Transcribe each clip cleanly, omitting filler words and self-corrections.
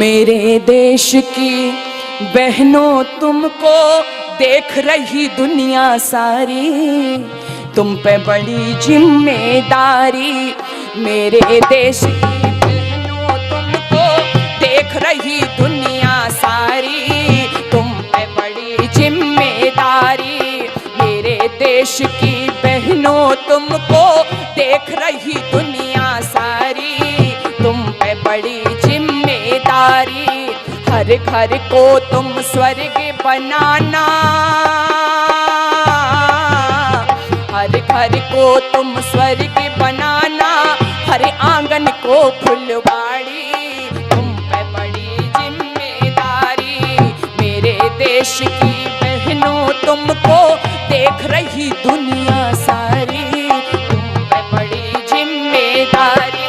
मेरे देश की बहनों तुमको देख रही दुनिया सारी, तुम पे बड़ी जिम्मेदारी। मेरे देश की बहनों तुमको देख रही दुनिया सारी, तुम पे बड़ी जिम्मेदारी। मेरे देश की बहनों तुमको देख रही दुनिया सारी, तुम पे बड़ी जिम्मेदारी। हर घर को तुम स्वर्ग बनाना, हर घर को तुम स्वर्ग बनाना, हर आंगन को फुलवाड़ी, तुम पे बड़ी जिम्मेदारी। मेरे देश की बहनों तुमको देख रही दुनिया सारी, तुम पे बड़ी जिम्मेदारी।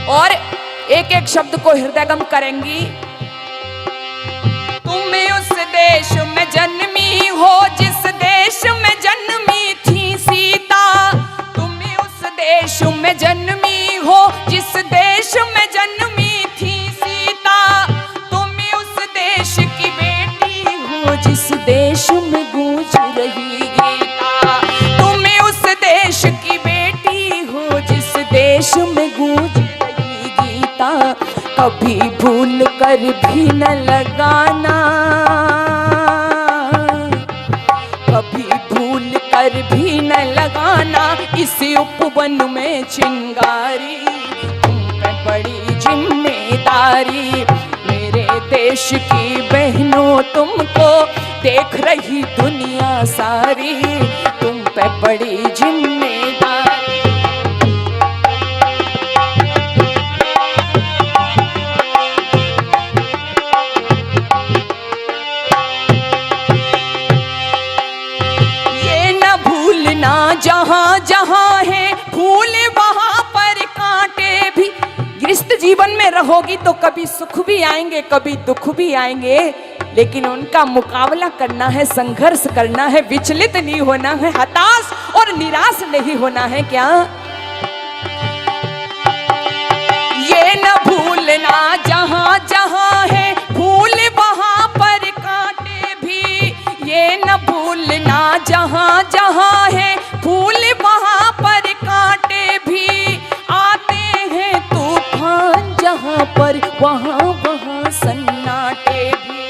और एक एक शब्द को हृदयगम करेंगी। तुम उस देश में जन्मी हो जिस देश में जन्मी थी सीता, तुम उस देश में जन्मी हो जिस देश में जन्मी थी सीता, तुम उस देश की बेटी हो जिस देश में गूंज रही गीता, तुम उस देश की बेटी हो जिस देश में गूंज रही गीता। कभी भूल कर भी न लगाना, कभी भूल कर भी न लगाना इस उपवन में चिंगारी, तुम पे बड़ी जिम्मेदारी। मेरे देश की बहनों तुमको देख रही दुनिया सारी, तुम पे बड़ी जिम्मेदारी। जहाँ जहाँ है फूल वहाँ पर कांटे भी। गृहस्थ जीवन में रहोगी तो कभी सुख भी आएंगे कभी दुख भी आएंगे, लेकिन उनका मुकाबला करना है, संघर्ष करना है, विचलित नहीं होना है, हताश और निराश नहीं होना है। क्या ये न भूलना जहाँ जहाँ है फूल वहाँ पर कांटे भी, ये न भूलना जहाँ जहाँ है फूल वहाँ पर कांटे भी। आते हैं तूफान जहाँ पर वहाँ वहाँ सन्नाटे भी,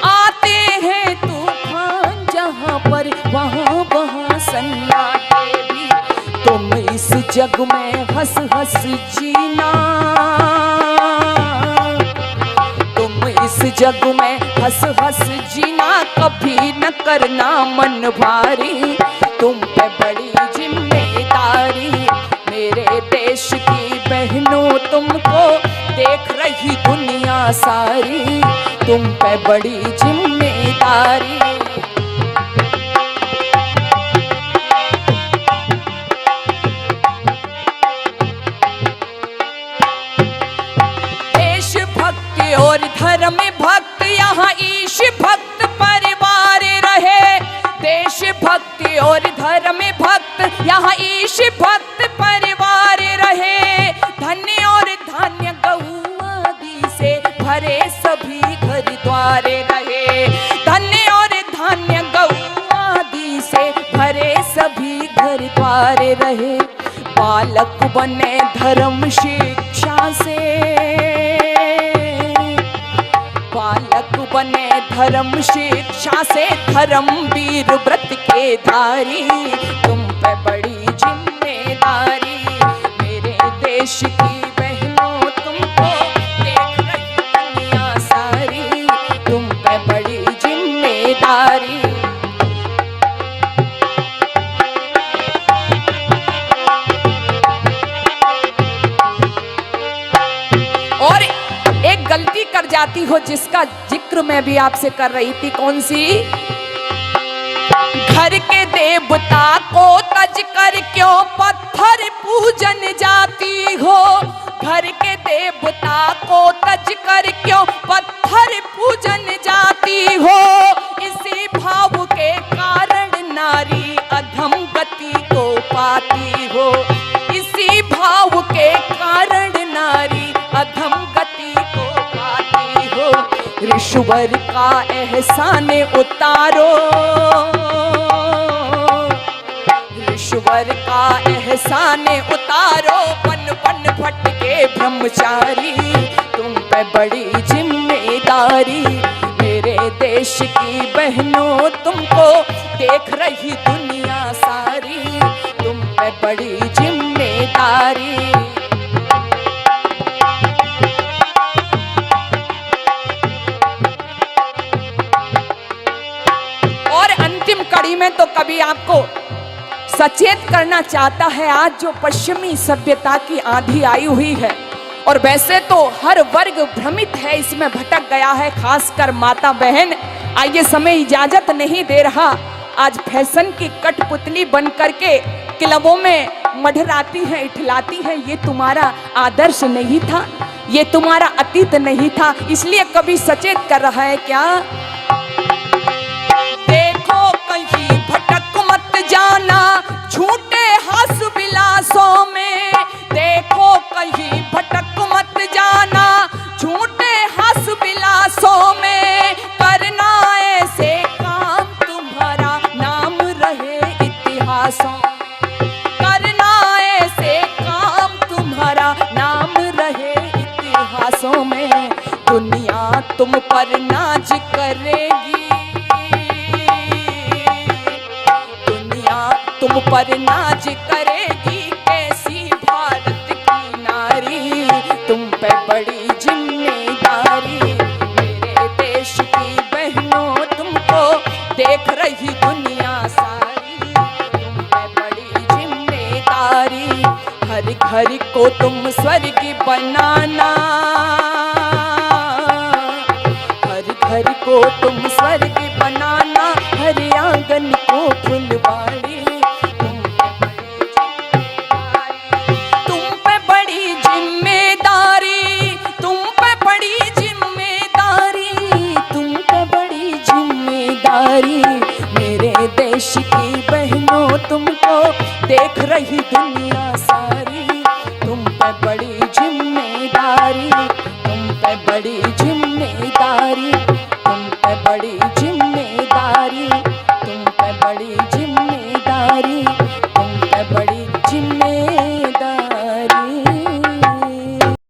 आते हैं तूफान जहाँ पर वहाँ वहाँ सन्नाटे भी। तुम इस जग में हंस हंस जीना, तुम इस जग में हंस हंस जीना, कभी न करना मन भारी, तुम पे बड़ी जिम्मेदारी। मेरे देश की बहनों तुमको देख रही दुनिया सारी, तुम पे बड़ी जिम्मेदारी। देशभक्त और धर्म भक्त यहाँ ईश भक्त परिवार रहे, देशभक्त और धर्म भक्त यहाँ ईश भक्त परिवार रहे। धन्य और धान्य गऊ आदि से भरे सभी घर द्वार रहे, धन्य और धान्य गऊ आदि से भरे सभी घर द्वार रहे। बालक बने धर्म शिक्षा से, बालक बने धर्म शिक्षा से, धर्मवीर व्रत के धारी, तुम पे बड़ी जिम्मेदारी। मेरे देश की बहनों तुमको देख रही दुनिया सारी, तुम पे बड़ी जिम्मेदारी। और एक गलती कर जाती हो जिसका जिक्र मैं भी आपसे कर रही थी, कौन सी? घर के देवता को तज कर क्यों पत्थर पूजन जाती हो, घर के देवता को तज कर क्यों पत्थर पूजन जाती हो। इसी भाव के कारण ईश्वर का एहसान उतारो, ईश्वर का एहसान उतारो, बन बन भटके ब्रह्मचारी, तुम पे बड़ी जिम्मेदारी। मेरे देश की बहनों तुमको देख रही दुनिया सारी, तुम पे बड़ी जिम्मेदारी। और अंतिम कड़ी में तो कवि आपको सचेत करना चाहता है, आज जो पश्चिमी सभ्यता की आंधी आई हुई है, और वैसे तो हर वर्ग भ्रमित है, इसमें भटक गया है, खासकर माता बहन। आइए, समय इजाजत नहीं दे रहा, आज फैशन की कठपुतली बन करके क्लबों में मढ़राती है, इठलाती है। ये तुम्हारा आदर्श नहीं था, ये तुम्हारा अतीत नहीं था। इसलिए कवि सचेत कर रहा है क्या, देखो कहीं भटक मत जाना झूठे हास विलासों में, देखो कहीं भटक मत जाना झूठे हास विलासों में, करना ऐसे काम तुम्हारा नाम रहे इतिहासों, करना ऐसे काम तुम्हारा नाम रहे इतिहासों में। दुनिया तुम पर नाज करेगी, तुम पर नाज करेगी, कैसी भारत की नारी, तुम पे बड़ी जिम्मेदारी। मेरे देश की बहनों तुमको देख रही दुनिया सारी, तुम पे बड़ी जिम्मेदारी। हर घर को तुम स्वर्ग बनाना, हर घर को तुम स्वर्ग बनाना, हर आंगन को फुलवाड़ी। मेरे देश की बहनों तुमको देख रही दुनिया सारी, तुम पे बड़ी